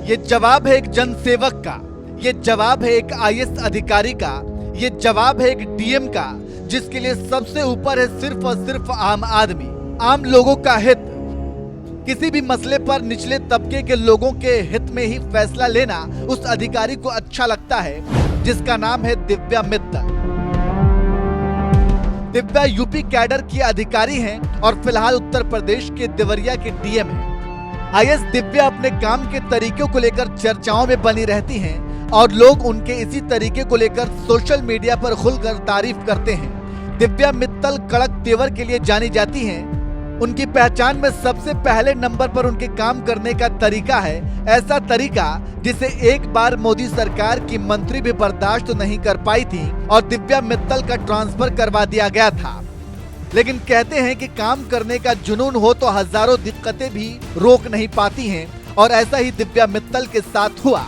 ये जवाब है एक जनसेवक का, ये जवाब है एक आईएएस अधिकारी का, ये जवाब है एक डीएम का, जिसके लिए सबसे ऊपर है सिर्फ और सिर्फ आम आदमी, आम लोगों का हित। किसी भी मसले पर निचले तबके के लोगों के हित में ही फैसला लेना उस अधिकारी को अच्छा लगता है, जिसका नाम है दिव्या मित्तल। दिव्या यूपी कैडर की अधिकारी हैं और फिलहाल उत्तर प्रदेश के देवरिया के डीएम हैं। आईएएस दिव्या अपने काम के तरीकों को लेकर चर्चाओं में बनी रहती हैं और लोग उनके इसी तरीके को लेकर सोशल मीडिया पर खुलकर तारीफ करते हैं। दिव्या मित्तल कड़क तेवर के लिए जानी जाती हैं। उनकी पहचान में सबसे पहले नंबर पर उनके काम करने का तरीका है, ऐसा तरीका जिसे एक बार मोदी सरकार की मंत्री भी बर्दाश्त नहीं कर पाई थी और दिव्या मित्तल का ट्रांसफर करवा दिया गया था। लेकिन कहते हैं कि काम करने का जुनून हो तो हजारों दिक्कतें भी रोक नहीं पाती हैं, और ऐसा ही दिव्या मित्तल के साथ हुआ।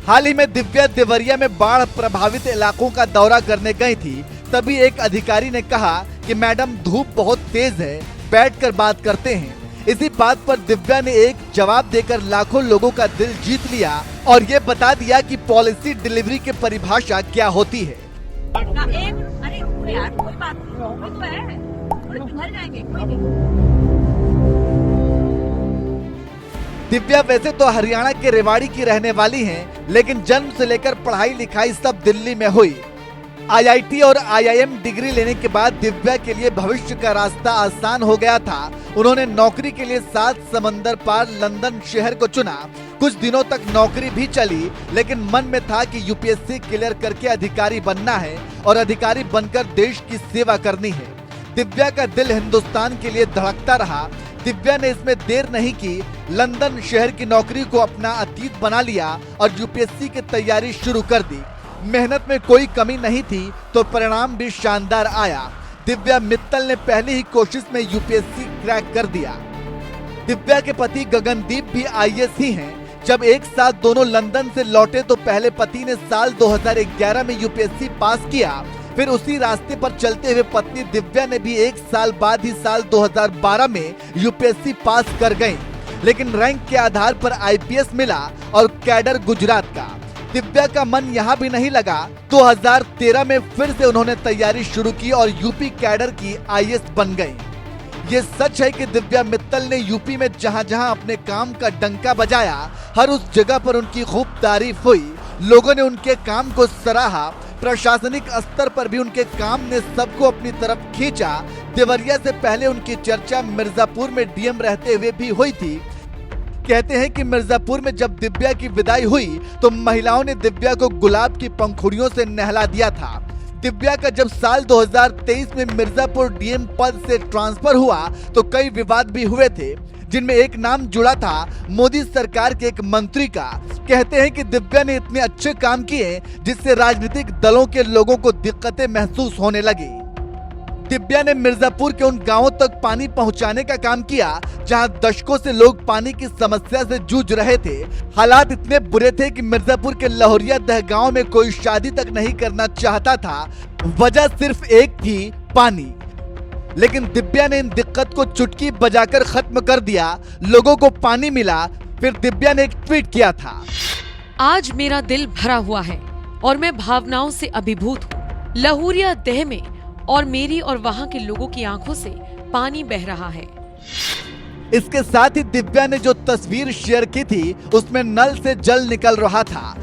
हाल ही में दिव्या देवरिया में बाढ़ प्रभावित इलाकों का दौरा करने गई थी। तभी एक अधिकारी ने कहा कि मैडम धूप बहुत तेज है, बैठकर बात करते हैं। इसी बात पर दिव्या ने एक जवाब देकर लाखों लोगों का दिल जीत लिया और ये बता दिया कि पॉलिसी डिलीवरी की परिभाषा क्या होती है। दिव्या वैसे तो हरियाणा के रेवाड़ी की रहने वाली हैं, लेकिन जन्म से लेकर पढ़ाई लिखाई सब दिल्ली में हुई। आईआईटी और आईआईएम डिग्री लेने के बाद दिव्या के लिए भविष्य का रास्ता आसान हो गया था। उन्होंने नौकरी के लिए 7 समंदर पार लंदन शहर को चुना। कुछ दिनों तक नौकरी भी चली, लेकिन मन में था कि यूपीएससी क्लियर करके अधिकारी बनना है और अधिकारी बनकर देश की सेवा करनी है। दिव्या का दिल हिंदुस्तान के लिए धड़कता रहा। दिव्या ने इसमें देर नहीं की, लंदन शहर की नौकरी को अपना अतीत बना लिया और यूपीएससी की तैयारी शुरू कर दी। मेहनत में कोई कमी नहीं थी तो परिणाम भी शानदार आया। दिव्या मित्तल ने पहली ही कोशिश में यूपीएससी क्रैक कर दिया। दिव्या के पति गगनदीप भी आईएएस ही हैं। जब एक साथ दोनों लंदन से लौटे तो पहले पति ने साल 2011 में यूपीएससी पास किया, फिर उसी रास्ते पर चलते हुए पत्नी दिव्या ने भी एक साल बाद ही साल 2012 में यूपीएससी पास कर गईं। लेकिन रैंक के आधार पर आईपीएस मिला और कैडर गुजरात का। दिव्या का मन यहाँ भी नहीं लगा। 2013 में फिर से उन्होंने तैयारी शुरू की और यूपी कैडर की आईएएस बन गई। ये सच है कि दिव्या मित्तल ने यूपी में जहाँ जहाँ अपने काम का डंका बजाया, हर उस जगह पर उनकी खूब तारीफ हुई। लोगों ने उनके काम को सराहा। प्रशासनिक स्तर पर भी उनके काम ने सबको अपनी तरफ खींचा। देवरिया से पहले उनकी चर्चा मिर्जापुर में डीएम रहते हुए भी हुई थी। कहते हैं कि मिर्जापुर में जब दिव्या की विदाई हुई तो महिलाओं ने दिव्या को गुलाब की पंखुड़ियों से नहला दिया था। दिव्या का जब साल 2023 में मिर्जापुर डीएम पद से ट्रांसफर हुआ तो कई विवाद भी हुए थे, जिनमें एक नाम जुड़ा था मोदी सरकार के एक मंत्री का। कहते हैं कि दिव्या ने इतने अच्छे काम किए जिससे राजनीतिक दलों के लोगों को दिक्कतें महसूस होने लगी। दिव्या ने मिर्जापुर के उन गांवों तक पानी पहुंचाने का काम किया जहां दशकों से लोग पानी की समस्या से जूझ रहे थे। हालात इतने बुरे थे कि मिर्जापुर के लहोरिया दह गांव में कोई शादी तक नहीं करना चाहता था। वजह सिर्फ एक थी, पानी। लेकिन दिव्या ने इन दिक्कत को चुटकी बजाकर खत्म कर दिया। लोगों को पानी मिला। फिर दिव्या ने एक ट्वीट किया था, आज मेरा दिल भरा हुआ है और मैं भावनाओं से अभिभूत हूँ। लहूरिया दह में और मेरी और वहाँ के लोगों की आंखों से पानी बह रहा है। इसके साथ ही दिव्या ने जो तस्वीर शेयर की थी उसमें नल से जल निकल रहा था।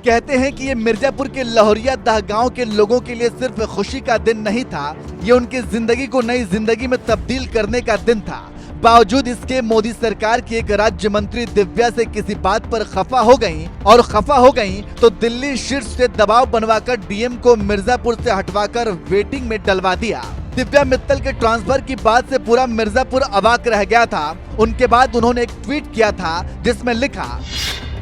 कहते हैं कि ये मिर्जापुर के लहोरिया दह गांव के लोगों के लिए सिर्फ खुशी का दिन नहीं था, ये उनकी जिंदगी को नई जिंदगी में तब्दील करने का दिन था। बावजूद इसके मोदी सरकार की एक राज्य मंत्री दिव्या से किसी बात पर खफा हो गई तो दिल्ली शीर्ष से दबाव बनवाकर डीएम को मिर्जापुर से हटवाकर वेटिंग में डलवा दिया। दिव्या मित्तल के ट्रांसफर की बात से पूरा मिर्जापुर अवाक रह गया था। उनके बाद उन्होंने एक ट्वीट किया था जिसमें लिखा,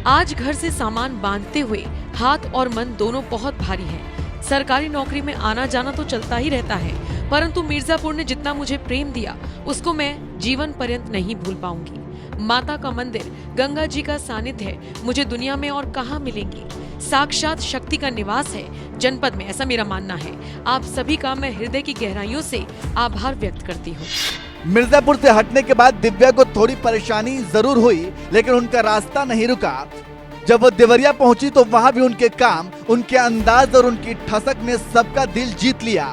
आज घर से सामान बांधते हुए हाथ और मन दोनों बहुत भारी है। सरकारी नौकरी में आना जाना तो चलता ही रहता है, परंतु मिर्जापुर ने जितना मुझे प्रेम दिया उसको मैं जीवन पर्यंत नहीं भूल पाऊंगी। माता का मंदिर, गंगा जी का सानिध्य मुझे दुनिया में और कहाँ मिलेंगी। साक्षात शक्ति का निवास है जनपद में, ऐसा मेरा मानना है। आप सभी का मैं हृदय की गहराइयों से आभार व्यक्त करती हूँ। मिर्जापुर से हटने के बाद दिव्या को थोड़ी परेशानी जरूर हुई, लेकिन उनका रास्ता नहीं रुका। जब वो देवरिया पहुंची तो वहां भी उनके काम, उनके अंदाज और उनकी ठसक ने सबका दिल जीत लिया।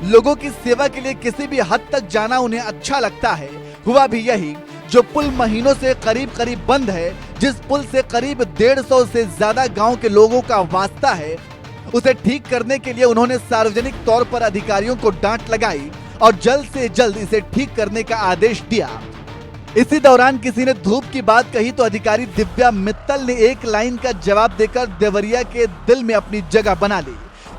लोगों की सेवा के लिए किसी भी हद तक जाना उन्हें अच्छा लगता है। हुआ भी यही, जो पुल महीनों से करीब बंद है, जिस पुल से करीब 150 से ज्यादा गांव के लोगों का वास्ता है, उसे ठीक करने के लिए उन्होंने सार्वजनिक तौर पर अधिकारियों को डांट लगाई और जल्द से जल्द इसे ठीक करने का आदेश दिया। इसी दौरान किसी ने धूप की बात कही तो अधिकारी दिव्या मित्तल ने एक लाइन का जवाब देकर देवरिया के दिल में अपनी जगह बना ली।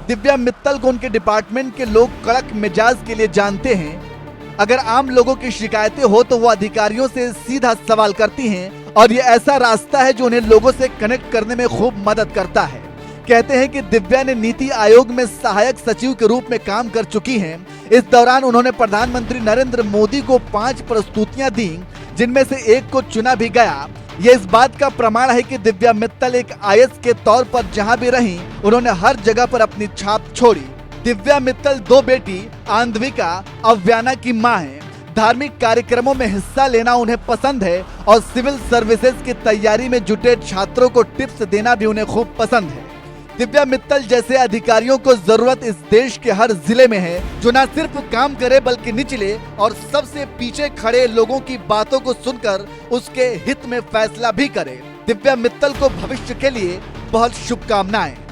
दिव्या मित्तल को उनके डिपार्टमेंट के लोग कड़क मिजाज के लिए जानते हैं। अगर आम लोगों की शिकायतें हो तो वो अधिकारियों से सीधा सवाल करती हैं और ये ऐसा रास्ता है जो उन्हें लोगों से कनेक्ट करने में खूब मदद करता है। कहते हैं कि दिव्या ने नीति आयोग में सहायक सचिव के रूप में काम कर चुकी हैं। इस दौरान उन्होंने प्रधानमंत्री नरेंद्र मोदी को 5 प्रस्तुतियां दी, जिनमें से एक को चुना भी गया। ये इस बात का प्रमाण है कि दिव्या मित्तल एक आईएएस के तौर पर जहां भी रहीं, उन्होंने हर जगह पर अपनी छाप छोड़ी। दिव्या मित्तल 2 बेटी आंधविका, अव्याना की मां हैं। धार्मिक कार्यक्रमों में हिस्सा लेना उन्हें पसंद है और सिविल सर्विसेज की तैयारी में जुटे छात्रों को टिप्स देना भी उन्हें खूब पसंद है। दिव्या मित्तल जैसे अधिकारियों को जरूरत इस देश के हर जिले में है, जो न सिर्फ काम करे बल्कि निचले और सबसे पीछे खड़े लोगों की बातों को सुनकर उसके हित में फैसला भी करे। दिव्या मित्तल को भविष्य के लिए बहुत शुभकामनाएं।